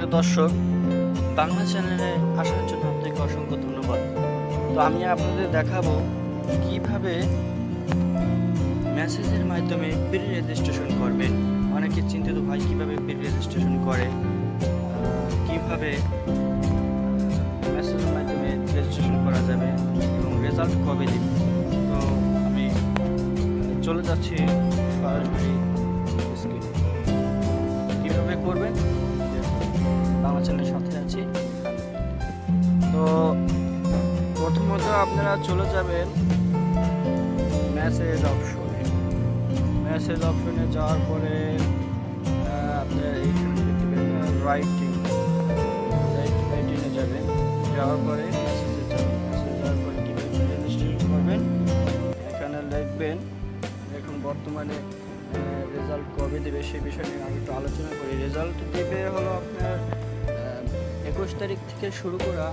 সম্মানিত দর্শক, বাংলা চ্যানেলে আসার জন্য আপনাকে অসংখ্য ধন্যবাদ। তো আমি আপনাদের দেখাবো কিভাবে মেসেজের মাধ্যমে প্রি রেজিস্ট্রেশন করবেন। অনেকে চিন্তিত ভাই কিভাবে প্রি রেজিস্ট্রেশন করে, কিভাবে মেসেজের মাধ্যমে রেজিস্ট্রেশন করা যাবে এবং রেজাল্ট কবে দেবে। তো আমি চলে যাচ্ছি সরাসরি স্ক্রিনে। কীভাবে করবেন বাংলা চ্যানেলের সাথে আছি। তো প্রথমত আপনারা চলে যাবেন মেসেজ অপশনে। মেসেজ অপশনে যাওয়ার পরে আপনারা এইখানে দেখবেন রাইটিংয়ে যাবেন। যাওয়ার পরে মেসেজে যাবেন। মেসেজ যাওয়ার পরে কীভাবে রেজিস্ট্রেশন করবেন এখানে লিখবেন। এখন বর্তমানে রেজাল্ট কবে দেবে সে বিষয় নিয়ে আমি একটু আলোচনা করি। রেজাল্ট দেবে হলো আপনার 21 তারিখ থেকে শুরু করা,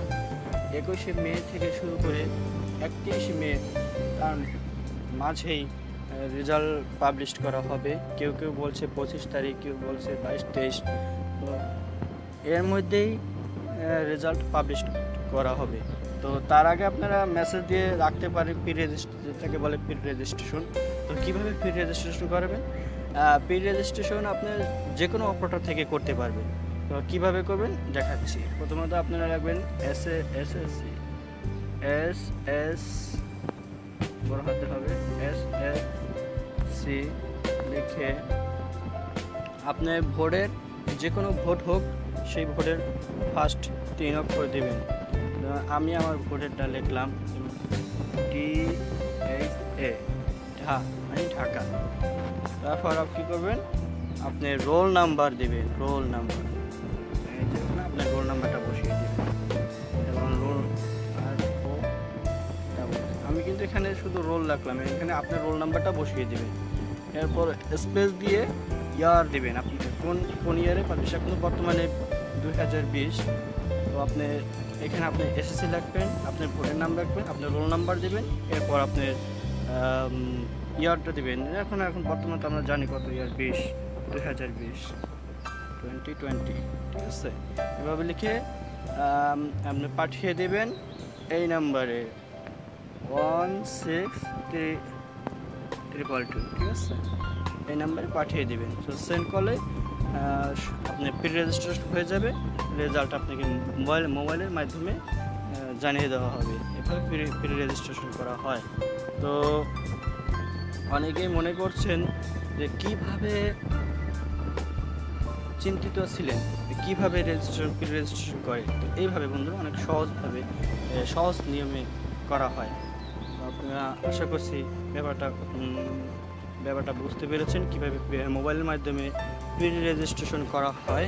21শে মে থেকে শুরু করে 31শে মে তার মাঝেই রেজাল্ট পাবলিশ করা হবে। কেউ কেউ বলছে 25 তারিখ, কেউ বলছে 22-23। তো এর মধ্যেই রেজাল্ট পাবলিশ করা হবে। তো তার আগে আপনারা মেসেজ দিয়ে রাখতে পারেন প্রি রেজিস্ট্রেশন, যেটাকে বলে প্রি রেজিস্ট্রেশন। তো কীভাবে প্রি রেজিস্ট্রেশন করবেন? প্রি রেজিস্ট্রেশন আপনার যে কোনো অপারেটর থেকে করতে পারবেন। তো কীভাবে করবেন দেখাচ্ছি। প্রথমত আপনারা রাখবেন এস বড় হাতে হবে SSC লিখে আপনার ভোটের যে কোনো ভোট হোক সেই ভোটের ফার্স্ট 3 অক্ষর দেবেন। আমি আমার ভোটেরটা লিখলাম DHA, ঢাকা। তারপর আপনি কী করবেন, আপনি রোল নাম্বার দেবেন। রোল নাম্বার আপনার রোল নাম্বারটা বসিয়ে দেবেন এবং আমি কিন্তু এখানে শুধু রোল রাখলাম, এখানে আপনার রোল নাম্বারটা বসিয়ে দেবেন। এরপর স্পেস দিয়ে ইয়ার দেবেন। আপনি কোন ইয়ারে পাবলিশ, এখন বর্তমানে 2020। তো আপনি এখানে আপনি SSC লিখবেন, আপনার ভোটের নাম রাখবেন, আপনার রোল নাম্বার দেবেন, এরপর আপনার ইয়ারটা দেবেন। এখন বর্তমানে তো আমরা জানি কত ইয়ার, 2020 ঠিক আছে। এভাবে লিখে আপনি পাঠিয়ে দেবেন এই নাম্বারে 16322, ঠিক আছে। এই নাম্বারে পাঠিয়ে দেবেন। তো সেন্ড করলে আপনি প্রি রেজিস্ট্রেশন হয়ে যাবে। রেজাল্ট আপনাকে মোবাইলের মাধ্যমে জানিয়ে দেওয়া হবে। এভাবে প্রি রেজিস্ট্রেশন করা হয়। তো অনেকেই মনে করছেন যে কিভাবে, চিন্তিত ছিলেন কিভাবে প্রি রেজিস্ট্রেশন করে। তো এইভাবে বন্ধুরা অনেক সহজ নিয়মে করা হয়। আপনারা আশা করছি ব্যাপারটা বুঝতে পেরেছেন কিভাবে মোবাইলের মাধ্যমে প্রি রেজিস্ট্রেশন করা হয়।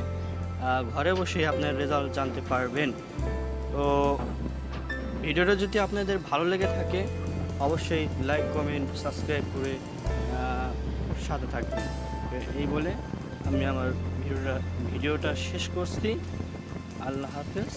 ঘরে বসে আপনার রেজাল্ট জানতে পারবেন। তো ভিডিওটা যদি আপনাদের ভালো লেগে থাকে অবশ্যই লাইক, কমেন্ট, সাবস্ক্রাইব করে সাথে থাকবেন। এই বলে আমি আমার ভিডিওটা শেষ করছি। আল্লাহ হাফেজ।